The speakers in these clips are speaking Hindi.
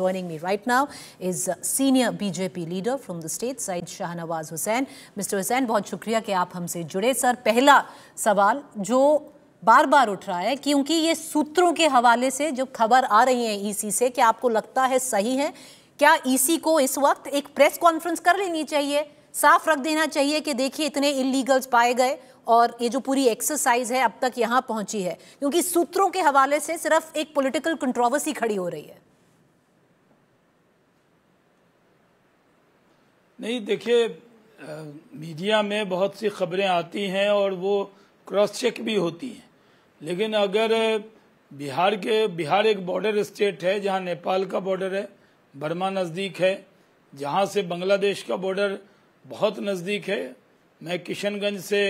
Joining me right now is senior BJP leader from the state, Syed Shahnawaz Hussain. Mr. Hussain, बहुत शुक्रिया कि आप हमसे जुड़े। सर, पहला सवाल जो बार बार उठ रहा है, क्योंकि ये सूत्रों के हवाले से जो खबर आ रही है ईसी से, क्या आपको लगता है सही है? क्या ईसी को इस वक्त एक प्रेस कॉन्फ्रेंस कर लेनी चाहिए, साफ रख देना चाहिए कि देखिए इतने इलीगल्स पाए गए और ये जो पूरी एक्सरसाइज है अब तक यहाँ पहुंची है, क्योंकि सूत्रों के हवाले से सिर्फ एक पॉलिटिकल कंट्रोवर्सी खड़ी हो रही है। नहीं, देखिए, मीडिया में बहुत सी खबरें आती हैं और वो क्रॉस चेक भी होती हैं, लेकिन अगर बिहार एक बॉर्डर स्टेट है जहां नेपाल का बॉर्डर है, बर्मा नज़दीक है, जहां से बांग्लादेश का बॉर्डर बहुत नज़दीक है। मैं किशनगंज से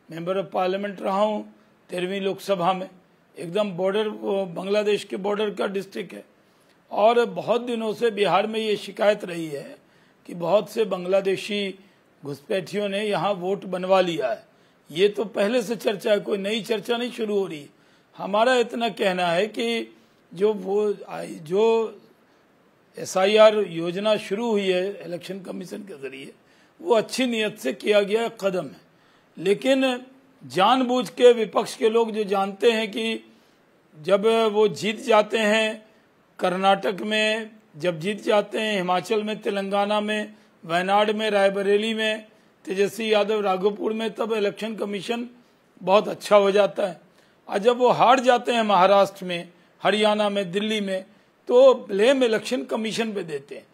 मेंबर ऑफ पार्लियामेंट रहा हूं 13वीं लोकसभा में, एकदम बॉर्डर, बांग्लादेश के बॉर्डर का डिस्ट्रिक्ट है। और बहुत दिनों से बिहार में ये शिकायत रही है कि बहुत से बांग्लादेशी घुसपैठियों ने यहाँ वोट बनवा लिया है। ये तो पहले से चर्चा है, कोई नई चर्चा नहीं शुरू हो रही। हमारा इतना कहना है कि जो SIR योजना शुरू हुई है इलेक्शन कमीशन के जरिए, वो अच्छी नीयत से किया गया कदम है, लेकिन जानबूझ के विपक्ष के लोग जो जानते हैं कि जब वो जीत जाते हैं कर्नाटक में, जब जीत जाते हैं हिमाचल में, तेलंगाना में, वायनाड में, रायबरेली में, तेजस्वी यादव राघोपुर में, तब इलेक्शन कमीशन बहुत अच्छा हो जाता है। और जब वो हार जाते हैं महाराष्ट्र में, हरियाणा में, दिल्ली में, तो ब्लेम इलेक्शन कमीशन पे देते हैं।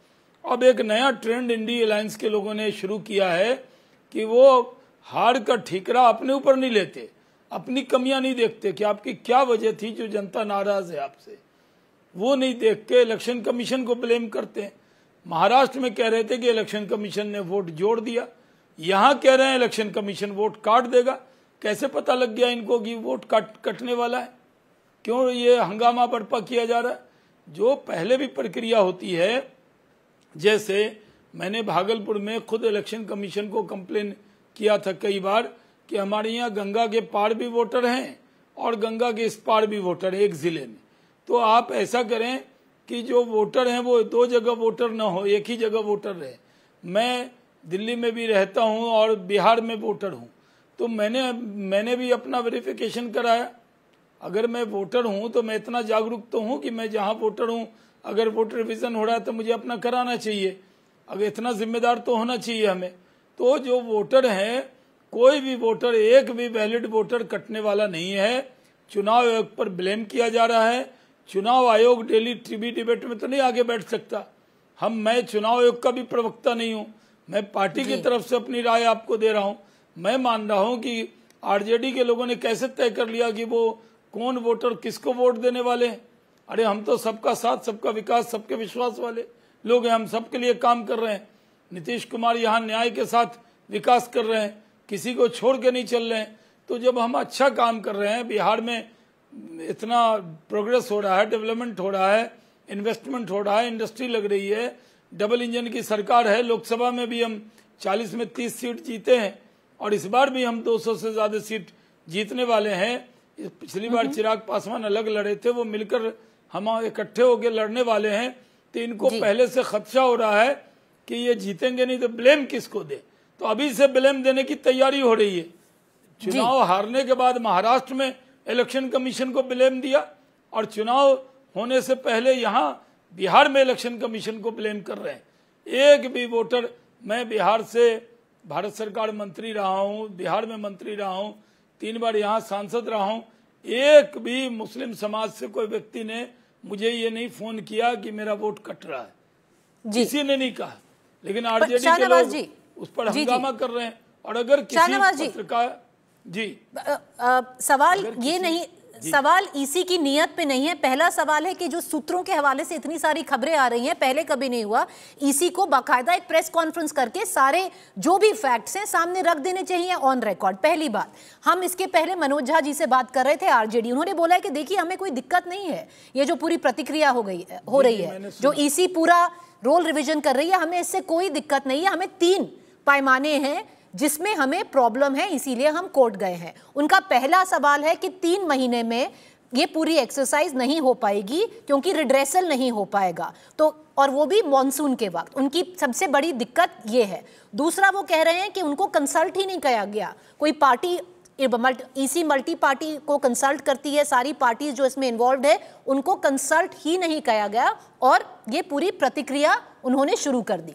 अब एक नया ट्रेंड इंडी अलायंस के लोगों ने शुरू किया है कि वो हार का ठीकरा अपने ऊपर नहीं लेते, अपनी कमियां नहीं देखते कि आपकी क्या वजह थी जो जनता नाराज है आपसे, वो नहीं देख के इलेक्शन कमीशन को ब्लेम करते हैं। महाराष्ट्र में कह रहे थे कि इलेक्शन कमीशन ने वोट जोड़ दिया, यहाँ कह रहे हैं इलेक्शन कमीशन वोट काट देगा। कैसे पता लग गया इनको कि वोट कटने वाला है? क्यों ये हंगामा बर्पा किया जा रहा है? जो पहले भी प्रक्रिया होती है, जैसे मैंने भागलपुर में खुद इलेक्शन कमीशन को कंप्लेन किया था कई बार कि हमारे यहाँ गंगा के पार भी वोटर हैं और गंगा के इस पार भी वोटर है एक जिले में, तो आप ऐसा करें कि जो वोटर हैं वो दो जगह वोटर न हो, एक ही जगह वोटर रहे। मैं दिल्ली में भी रहता हूं और बिहार में वोटर हूं, तो मैंने भी अपना वेरिफिकेशन कराया। अगर मैं वोटर हूं तो मैं इतना जागरूक तो हूं कि मैं जहां वोटर हूं, अगर वोटर रिविजन हो रहा है तो मुझे अपना कराना चाहिए। अगर इतना जिम्मेदार तो होना चाहिए हमें। तो जो वोटर हैं, कोई भी वोटर, एक भी वैलिड वोटर कटने वाला नहीं है। चुनाव आयोग पर ब्लेम किया जा रहा है। चुनाव आयोग डेली टीवी डिबेट में तो नहीं आगे बैठ सकता। मैं चुनाव आयोग का भी प्रवक्ता नहीं हूं, मैं पार्टी की तरफ से अपनी राय आपको दे रहा हूं। मैं मान रहा हूं कि आरजेडी के लोगों ने कैसे तय कर लिया कि वो कौन वोटर किसको वोट देने वाले हैं। अरे हम तो सबका साथ, सबका विकास, सबके विश्वास वाले लोग हैं, हम सबके लिए काम कर रहे हैं। नीतीश कुमार यहाँ न्याय के साथ विकास कर रहे हैं, किसी को छोड़ के नहीं चल रहे हैं। तो जब हम अच्छा काम कर रहे हैं, बिहार में इतना प्रोग्रेस हो रहा है, डेवलपमेंट हो रहा है, इन्वेस्टमेंट हो रहा है, इंडस्ट्री लग रही है, डबल इंजन की सरकार है, लोकसभा में भी हम 40 में 30 सीट जीते हैं और इस बार भी हम 200 से ज्यादा सीट जीतने वाले हैं। पिछली बार चिराग पासवान अलग लड़े थे, वो मिलकर हम इकट्ठे होकर लड़ने वाले हैं। तो इनको पहले से खदशा हो रहा है कि ये जीतेंगे नहीं तो ब्लेम किसको दे, तो अभी से ब्लेम देने की तैयारी हो रही है। चुनाव हारने के बाद महाराष्ट्र में इलेक्शन कमीशन को ब्लेम दिया और चुनाव होने से पहले यहाँ बिहार में इलेक्शन कमीशन को ब्लेम कर रहे हैं। एक भी वोटर, मैं बिहार से भारत सरकार मंत्री रहा हूँ, बिहार में मंत्री रहा हूँ, 3 बार यहाँ सांसद रहा हूँ, एक भी मुस्लिम समाज से कोई व्यक्ति ने मुझे ये नहीं फोन किया कि मेरा वोट कट रहा है, किसी ने नहीं कहा। लेकिन आरजेडी के लोग उस पर हंगामा कर रहे हैं। और अगर किसी पत्रकार सवाल ये नहीं, सवाल ईसी की नियत पे नहीं है। पहला सवाल है कि जो सूत्रों के हवाले से इतनी सारी खबरें आ रही हैं, पहले कभी नहीं हुआ। ईसी को बाकायदा एक प्रेस कॉन्फ्रेंस करके सारे जो भी फैक्ट्स हैं सामने रख देने चाहिए ऑन रिकॉर्ड। पहली बात, हम इसके पहले मनोज झा जी से बात कर रहे थे आरजेडी, उन्होंने बोला है कि देखिए हमें कोई दिक्कत नहीं है, ये जो पूरी प्रतिक्रिया हो रही है, जो ईसी पूरा रोल रिविजन कर रही है, हमें इससे कोई दिक्कत नहीं है। हमें 3 पैमाने हैं जिसमें हमें प्रॉब्लम है, इसीलिए हम कोर्ट गए हैं। उनका पहला सवाल है कि 3 महीने में ये पूरी एक्सरसाइज नहीं हो पाएगी क्योंकि रिड्रेसल नहीं हो पाएगा। तो और वो भी मॉनसून के वक्त। उनकी सबसे बड़ी दिक्कत ये है। दूसरा, वो कह रहे हैं कि उनको कंसल्ट ही नहीं किया गया। कोई पार्टी, ईसी मल्टी पार्टी को कंसल्ट करती है, सारी पार्टीज जो इसमें इन्वॉल्व है उनको कंसल्ट ही नहीं किया गया, और ये पूरी प्रतिक्रिया उन्होंने शुरू कर दी।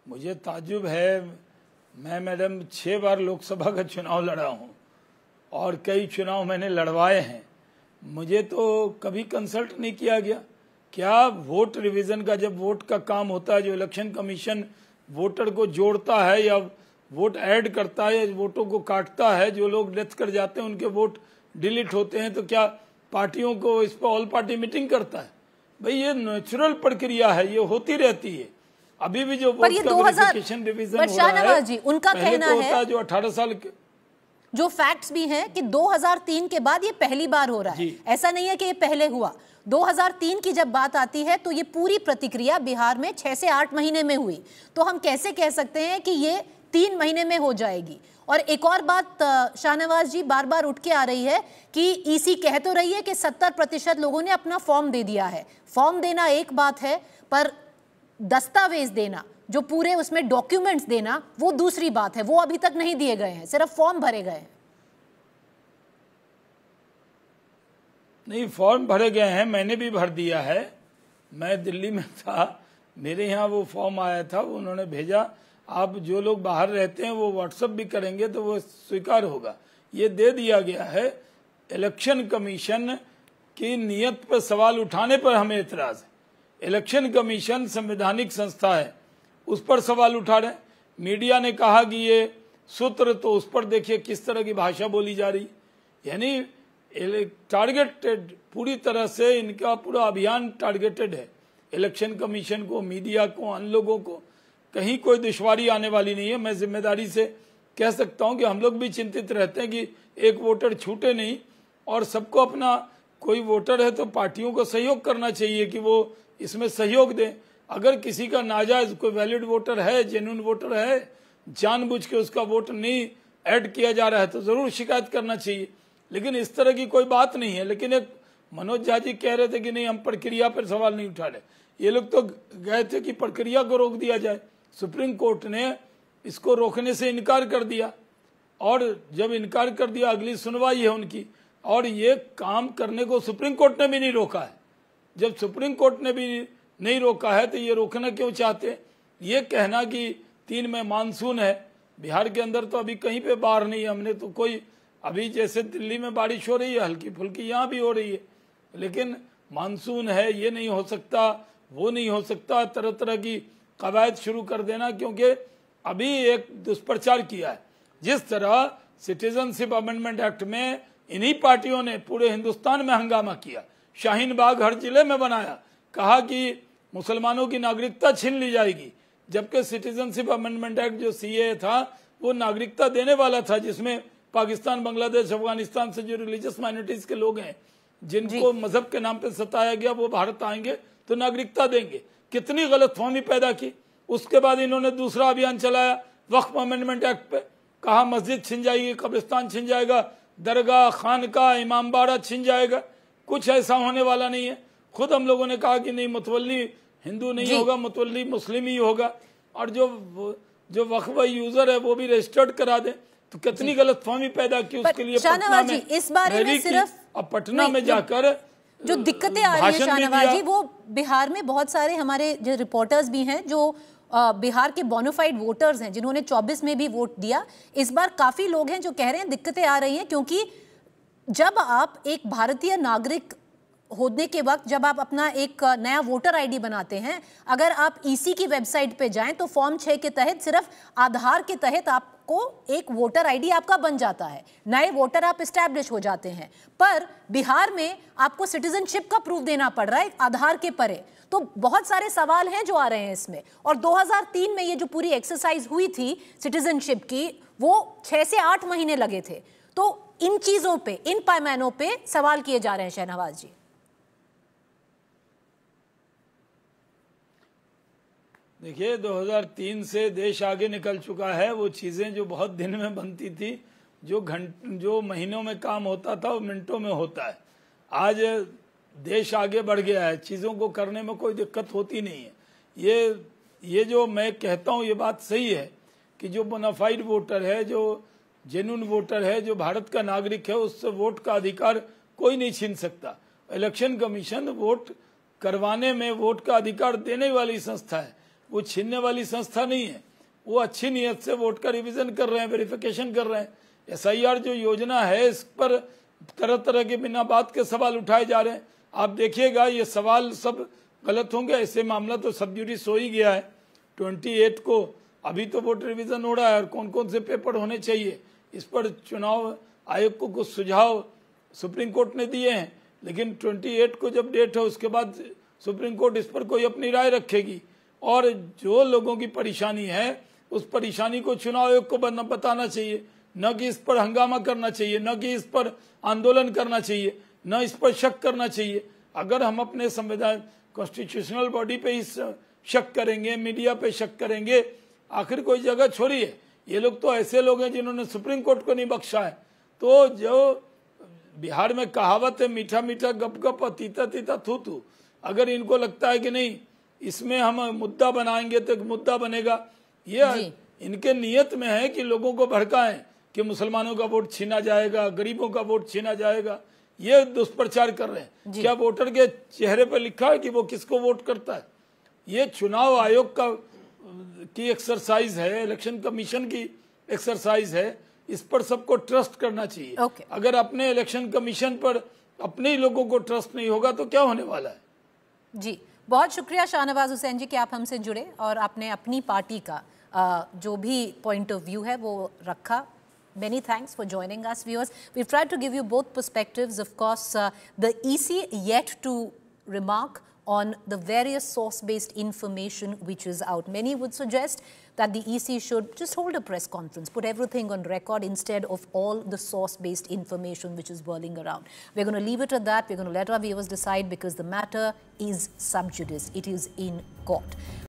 मुझे ताज्जुब है, मैं मैडम 6 बार लोकसभा का चुनाव लड़ा हूं और कई चुनाव मैंने लड़वाए हैं, मुझे तो कभी कंसल्ट नहीं किया गया। क्या वोट रिवीजन का जब वोट का काम होता है, जो इलेक्शन कमीशन वोटर को जोड़ता है या वोट ऐड करता है या वोटों को काटता है, जो लोग डेथ कर जाते हैं उनके वोट डिलीट होते हैं, तो क्या पार्टियों को इस पर ऑल पार्टी मीटिंग करता है? भाई ये नेचुरल प्रक्रिया है, ये होती रहती है। अभी भी जो वोट का वेरिफिकेशन रिवीजन हो रहा है, जी, उनका कहना है जो 18 साल के जो फैक्ट्स भी हैं कि 2003 के बाद ये पहली बार हो रहा है, ऐसा नहीं है कि ये पहले हुआ। 2003 की जब बात आती है तो ये पूरी प्रतिक्रिया बिहार में 6 से 8 महीने में हुई, तो हम कैसे कह सकते हैं कि ये 3 महीने में हो जाएगी। और एक और बात शाहनवाज जी बार बार उठ के आ रही है कि ईसी कह तो रही है कि 70% लोगों ने अपना फॉर्म दे दिया है। फॉर्म देना एक बात है, पर दस्तावेज देना, जो पूरे उसमें डॉक्यूमेंट्स देना, वो दूसरी बात है। वो अभी तक नहीं दिए गए हैं, सिर्फ फॉर्म भरे गए हैं। नहीं, फॉर्म भरे गए हैं, मैंने भी भर दिया है। मैं दिल्ली में था, मेरे यहाँ वो फॉर्म आया था, उन्होंने भेजा। आप जो लोग बाहर रहते हैं वो व्हाट्सएप भी करेंगे तो वो स्वीकार होगा। ये दे दिया गया है। इलेक्शन कमीशन की नीयत पर सवाल उठाने पर हमें एतराज है। इलेक्शन कमीशन संवैधानिक संस्था है, उस पर सवाल उठा रहे। मीडिया ने कहा कि ये सूत्र, तो उस पर देखिए किस तरह की भाषा बोली जा रही, यानी टारगेटेड, पूरी तरह से इनका पूरा अभियान टारगेटेड है। इलेक्शन कमीशन को, मीडिया को, अन्य लोगों को कहीं कोई दुश्वारी आने वाली नहीं है। मैं जिम्मेदारी से कह सकता हूं कि हम लोग भी चिंतित रहते हैं कि एक वोटर छूटे नहीं, और सबको अपना, कोई वोटर है तो पार्टियों को सहयोग करना चाहिए कि वो इसमें सहयोग दें। अगर किसी का नाजायज कोई वैलिड वोटर है, जेन्युइन वोटर है, जानबूझ के उसका वोट नहीं ऐड किया जा रहा है तो जरूर शिकायत करना चाहिए, लेकिन इस तरह की कोई बात नहीं है। लेकिन एक मनोज झा जी कह रहे थे कि नहीं, हम प्रक्रिया पर सवाल नहीं उठा रहे। ये लोग तो गए थे कि प्रक्रिया को रोक दिया जाए। सुप्रीम कोर्ट ने इसको रोकने से इनकार कर दिया, और जब इनकार कर दिया अगली सुनवाई है उनकी, और ये काम करने को सुप्रीम कोर्ट ने भी नहीं रोका है। जब सुप्रीम कोर्ट ने भी नहीं रोका है तो ये रोकना क्यों चाहते? ये कहना कि 3 में मानसून है, बिहार के अंदर तो अभी कहीं पे बाढ़ नहीं है। हमने तो कोई, अभी जैसे दिल्ली में बारिश हो रही है हल्की फुल्की, यहाँ भी हो रही है, लेकिन मानसून है, ये नहीं हो सकता, वो नहीं हो सकता, तरह तरह की कवायद शुरू कर देना। क्योंकि अभी एक दुष्प्रचार किया है, जिस तरह सिटीजनशिप अमेंडमेंट एक्ट में इन्हीं पार्टियों ने पूरे हिंदुस्तान में हंगामा किया, शाहीन बाग हर जिले में बनाया, कहा कि मुसलमानों की नागरिकता छीन ली जाएगी, जबकि सिटीजनशिप अमेंडमेंट एक्ट जो सीए था वो नागरिकता देने वाला था, जिसमें पाकिस्तान, बांग्लादेश, अफगानिस्तान से जो रिलीजियस माइनॉरिटीज के लोग हैं, जिनको मजहब के नाम पे सताया गया, वो भारत आएंगे तो नागरिकता देंगे। कितनी गलतफहमी पैदा की। उसके बाद इन्होंने दूसरा अभियान चलाया वक्फ अमेंडमेंट एक्ट पे, कहा मस्जिद छिन जाएगी, कब्रिस्तान छिन जाएगा, दरगाह, खानका, इमाम बाड़ा छिन जाएगा। कुछ ऐसा होने वाला नहीं है। खुद हम लोगों ने कहा कि नहीं, मुतवल्ली हिंदू नहीं होगा, मुतवल्ली मुस्लिम ही होगा, और जो वक्फ यूजर है वो भी रजिस्टर्ड करा दे। तो कितनी गलतफहमी पैदा की। उसके लिए पटना में इस बारे में सिर्फ, अब पटना में जाकर जो दिक्कतें आ रही है शाहनवाज जी, वो बिहार में बहुत सारे हमारे जो रिपोर्टर्स भी हैं, जो बिहार के बोनाफाइड वोटर्स हैं, जिन्होंने 24 में भी वोट दिया, इस बार काफी लोग हैं जो कह रहे हैं दिक्कतें आ रही हैं। क्योंकि जब आप एक भारतीय नागरिक होने के वक्त, जब आप अपना एक नया वोटर आईडी बनाते हैं, अगर आप ईसी की वेबसाइट पे जाएं तो फॉर्म 6 के तहत सिर्फ आधार के तहत आपको एक वोटर आईडी आपका बन जाता है, नए वोटर आप एस्टैब्लिश हो जाते हैं। पर बिहार में आपको सिटीजनशिप का प्रूफ देना पड़ रहा है आधार के परे। तो बहुत सारे सवाल हैं जो आ रहे हैं इसमें। और 2003 में ये जो पूरी एक्सरसाइज हुई थी सिटीजनशिप की, वो 6 से 8 महीने लगे थे। तो इन चीजों पे, इन पैमानों पे सवाल किए जा रहे हैं शाहनवाज जी। देखिए, 2003 से देश आगे निकल चुका है। वो चीजें जो बहुत दिन में बनती थी, जो महीनों में काम होता था, वो मिनटों में होता है। आज देश आगे बढ़ गया है, चीज़ों को करने में कोई दिक्कत होती नहीं है। ये जो मैं कहता हूँ ये बात सही है कि जो बोनाफाइड वोटर है, जो जेन्युइन वोटर है, जो भारत का नागरिक है, उससे वोट का अधिकार कोई नहीं छीन सकता। इलेक्शन कमीशन वोट करवाने में वोट का अधिकार देने वाली संस्था है, वो छीनने वाली संस्था नहीं है। वो अच्छी नीयत से वोट का रिवीजन कर रहे हैं, वेरिफिकेशन कर रहे हैं। SIR जो योजना है इस पर तरह तरह के बिना बात के सवाल उठाए जा रहे हैं। आप देखिएगा ये सवाल सब गलत होंगे। ऐसे मामला तो सब जुडिस हो ही गया है 28 को, अभी तो वोट रिवीजन हो रहा है और कौन कौन से पेपर होने चाहिए इस पर चुनाव आयोग को कुछ सुझाव सुप्रीम कोर्ट ने दिए हैं, लेकिन 28 को जब डेट है उसके बाद सुप्रीम कोर्ट इस पर कोई अपनी राय रखेगी। और जो लोगों की परेशानी है उस परेशानी को चुनाव आयोग को बताना चाहिए, न कि इस पर हंगामा करना चाहिए, न कि इस पर आंदोलन करना चाहिए, न इस पर शक करना चाहिए। अगर हम अपने संविधान कॉन्स्टिट्यूशनल बॉडी पे ही शक करेंगे, मीडिया पे शक करेंगे, आखिर कोई जगह छोड़िए। ये लोग तो ऐसे लोग हैं जिन्होंने सुप्रीम कोर्ट को नहीं बख्शा है। तो जो बिहार में कहावत है मीठा मीठा गप गप और तीता तीता थू थू, अगर इनको लगता है कि नहीं इसमें हम मुद्दा बनाएंगे तो एक मुद्दा बनेगा, ये इनके नियत में है कि लोगों को भड़काएं कि मुसलमानों का वोट छीना जाएगा, गरीबों का वोट छीना जाएगा, ये दुष्प्रचार कर रहे हैं। क्या वोटर के चेहरे पर लिखा है कि वो किसको वोट करता है? ये चुनाव आयोग की एक्सरसाइज है, इलेक्शन कमीशन की एक्सरसाइज है, इस पर सबको ट्रस्ट करना चाहिए। अगर अपने इलेक्शन कमीशन पर अपने ही लोगों को ट्रस्ट नहीं होगा तो क्या होने वाला है? जी, बहुत शुक्रिया शाहनवाज हुसैन जी कि आप हमसे जुड़े और आपने अपनी पार्टी का जो भी पॉइंट ऑफ व्यू है वो रखा। Many thanks for joining us, viewers. We've tried to give you both perspectives. Of course, the EC yet to remark on the various source-based information which is out. Many would suggest that the EC should just hold a press conference, put everything on record instead of all the source-based information which is whirling around. We're going to leave it at that. We're going to let our viewers decide because the matter is sub judice. It is in court.